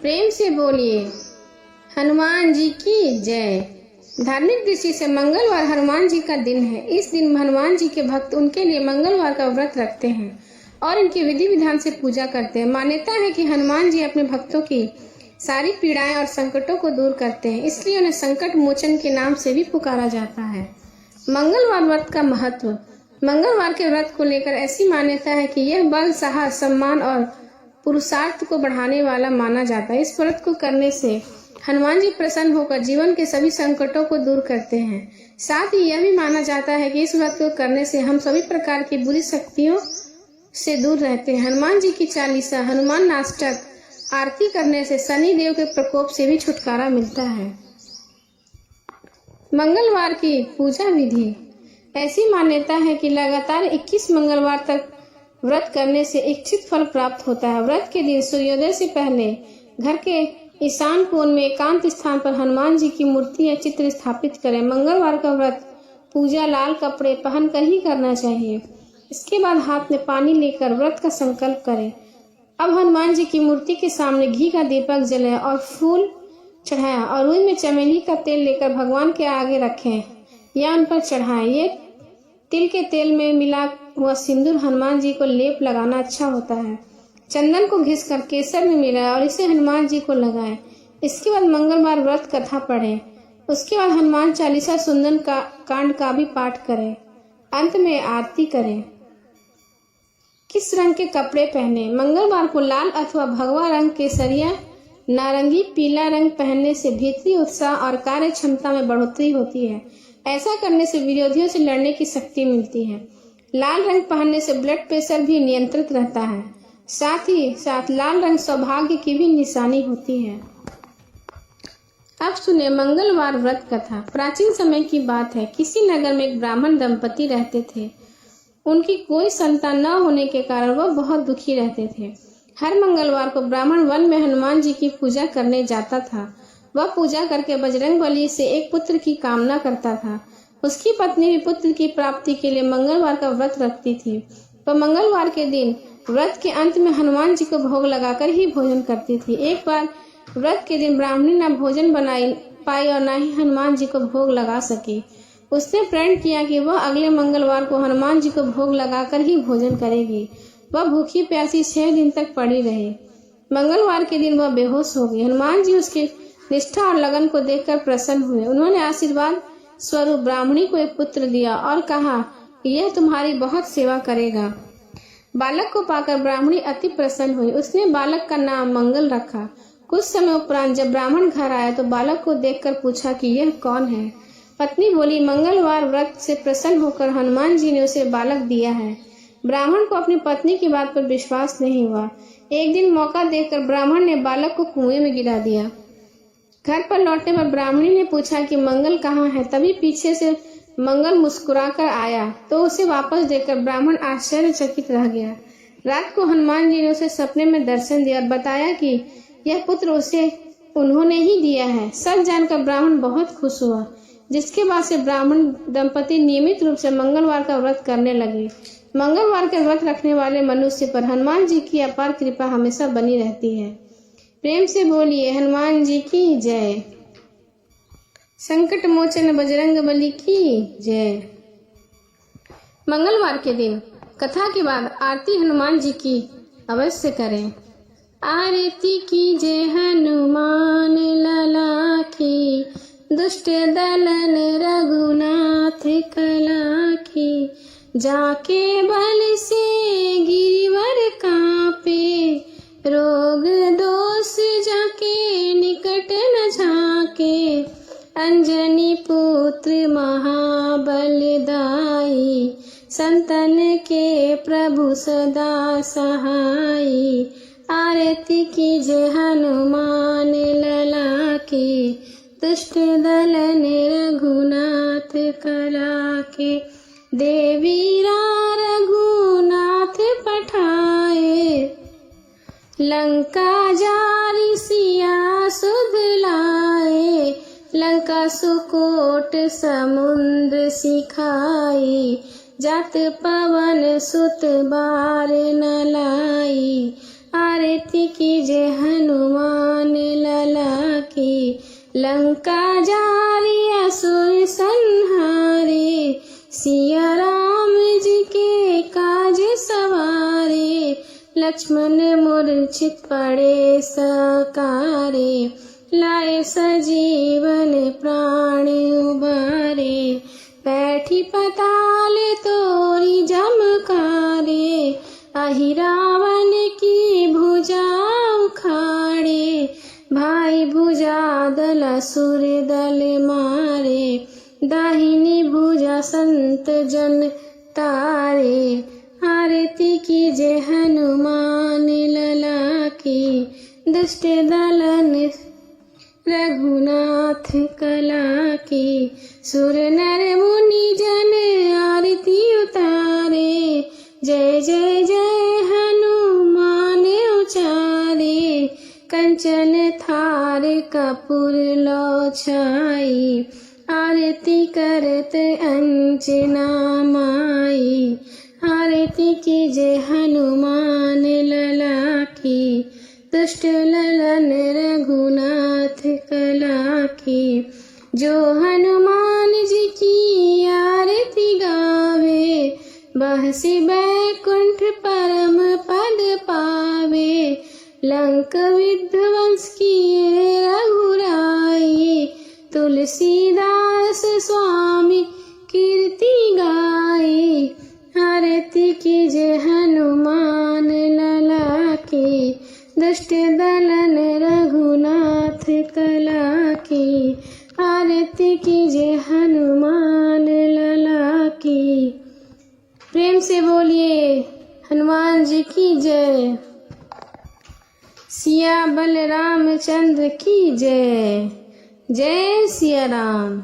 प्रेम से बोलिए हनुमान जी की जय। धार्मिक दृष्टि से मंगलवार हनुमान जी का दिन है। इस दिन हनुमान जी के भक्त उनके लिए मंगलवार का व्रत रखते हैं और इनकी विधि विधान से पूजा करते हैं। मान्यता है कि हनुमान जी अपने भक्तों की सारी पीड़ाएं और संकटों को दूर करते हैं, इसलिए उन्हें संकट मोचन के नाम से भी पुकारा जाता है। मंगलवार व्रत का महत्व। मंगलवार के व्रत को लेकर ऐसी मान्यता है कि यह बल, साहस, सम्मान और पुरुषार्थ को बढ़ाने वाला माना जाता है। इस व्रत को करने से हनुमान जी प्रसन्न होकर जीवन के सभी संकटों को दूर करते हैं। साथ ही यह भी माना जाता है कि इस व्रत को करने से हम सभी प्रकार की बुरी शक्तियों से दूर रहते हैं। हनुमान जी की चालीसा, हनुमान नाष्टक आरती करने से शनि देव के प्रकोप से भी छुटकारा मिलता है। मंगलवार की पूजा विधि। ऐसी मान्यता है कि लगातार 21 मंगलवार तक व्रत करने से इच्छित फल प्राप्त होता है। व्रत के दिन सूर्योदय से पहले घर के ईशान कोण में एकांत स्थान पर हनुमान जी की मूर्ति या चित्र स्थापित करें। मंगलवार का व्रत पूजा लाल कपड़े पहनकर ही करना चाहिए। इसके बाद हाथ में पानी लेकर व्रत का संकल्प करें। अब हनुमान जी की मूर्ति के सामने घी का दीपक जलाएं और फूल चढ़ाएं और रुई में चमेली का तेल लेकर भगवान के आगे रखें या उन पर चढ़ाएं। ये तिल के तेल में मिला हुआ सिंदूर हनुमान जी को लेप लगाना अच्छा होता है। चंदन को घिसकर केसर में मिलाएं और इसे हनुमान जी को लगाएं। इसके बाद मंगलवार व्रत कथा पढ़ें। उसके बाद हनुमान चालीसा सुंदर कांड का भी पाठ करें। अंत में आरती करें। किस रंग के कपड़े पहने? मंगलवार को लाल अथवा भगवा रंग, केसरिया, नारंगी, पीला रंग पहनने से भीतरी उत्साह और कार्य क्षमता में बढ़ोतरी होती है। ऐसा करने से विरोधियों से लड़ने की शक्ति मिलती है। लाल रंग पहनने से ब्लड प्रेशर भी नियंत्रित रहता है। साथ ही साथ लाल रंग सौभाग्य की भी निशानी होती है। अब सुने मंगलवार व्रत कथा। प्राचीन समय की बात है, किसी नगर में एक ब्राह्मण दंपति रहते थे। उनकी कोई संतान न होने के कारण वह बहुत दुखी रहते थे। हर मंगलवार को ब्राह्मण वन में हनुमान जी की पूजा करने जाता था। वह पूजा करके बजरंगबली से एक पुत्र की कामना करता था। उसकी पत्नी भी पुत्र की प्राप्ति के लिए मंगलवार का व्रत रखती थी। वह मंगलवार के दिन व्रत के अंत में हनुमान जी को भोग लगाकर ही भोजन करती थी। एक बार व्रत के दिन ब्राह्मणी न भोजन बनाई पाई और न ही हनुमान जी को भोग लगा सकी। उसने प्रण किया कि वह अगले मंगलवार को हनुमान जी को भोग लगाकर ही भोजन करेगी। वह भूखी प्यासी 6 दिन तक पड़ी रही। मंगलवार के दिन वह बेहोश हो गई। हनुमान जी उसके निष्ठा और लगन को देखकर प्रसन्न हुए। उन्होंने आशीर्वाद स्वरूप ब्राह्मणी को एक पुत्र दिया और कहा कि यह तुम्हारी बहुत सेवा करेगा। बालक को पाकर ब्राह्मणी अति प्रसन्न हुई। उसने बालक का नाम मंगल रखा। कुछ समय उपरांत जब ब्राह्मण घर आया तो बालक को देखकर पूछा कि यह कौन है। पत्नी बोली, मंगलवार व्रत से प्रसन्न होकर हनुमान जी ने उसे बालक दिया है। ब्राह्मण को अपनी पत्नी की बात पर विश्वास नहीं हुआ। एक दिन मौका देखकर ब्राह्मण ने बालक को कुएं में गिरा दिया। घर पर लौटने पर ब्राह्मणी ने पूछा कि मंगल कहाँ है। तभी पीछे से मंगल मुस्कुराकर आया तो उसे वापस देखकर ब्राह्मण आश्चर्यचकित रह गया। रात को हनुमान जी ने उसे सपने में दर्शन दिया और बताया कि यह पुत्र उसे उन्होंने ही दिया है। सब जानकर ब्राह्मण बहुत खुश हुआ, जिसके बाद से ब्राह्मण दंपति नियमित रूप से मंगलवार का व्रत करने लगे। मंगलवार के व्रत रखने वाले मनुष्य पर हनुमान जी की अपार कृपा हमेशा बनी रहती है। प्रेम से बोलिए हनुमान जी की जय। संकट मोचन बजरंगबली की जय। मंगलवार के दिन कथा के बाद आरती हनुमान जी की अवश्य करें। आरती की जय हनुमान लला की, दुष्ट दलन रघुनाथ कला की। जाके बल से गिरिवर कांपे, रोग दोष जाके निकट न झाके। अंजनी पुत्र महाबलदाई, संतन के प्रभु सदा सहाई। आरती की जय हनुमान लला की, दुष्ट दलन रघुनाथ कला के। देवीरा रघुनाथ पठाए, लंका जारी सिया सुध लाए। लंका सुकोट समुद्र सिखाई, जात पवन सुत बार न लाई। आरती कीजिए हनुमान लंका जारी असुर संहारे, सिया राम जी के काज सवारे, लक्ष्मण मूर्छित पड़े सकारे, लाए सजीवन प्राण उबारे, बैठी पताल तोरी जमकारे, अहि रावण की भुजा उखाड़े, भाई भुजा दल असुर दल मारे, दाहिनी भुजा संत जन तारे, आरती कीजे हनुमान लला की, दुष्ट दलन रघुनाथ कला की, सुर नर मुनि जन आरती उतारे, जय जय जय हनुमान उचारे, कंचन थार कपूर लो छाई, आरती करत अंजना माई, आरती कीजे हनुमान लला की, दुष्ट ललन रघुनाथ कला की, जो हनुमान जी की आरती गावे, बहसी बैकुंठ परम पद पावे, लंक विध्वंस किए रघुराई, तुलसीदास स्वामी कीर्ति गाई, आरती कीजे हनुमान लला की, दुष्ट दलन रघुनाथ कला की, आरती कीजे हनुमान लला की। प्रेम से बोलिए हनुमान जी की जय। सिया बलराम चंद्र की जय। जय सिया राम।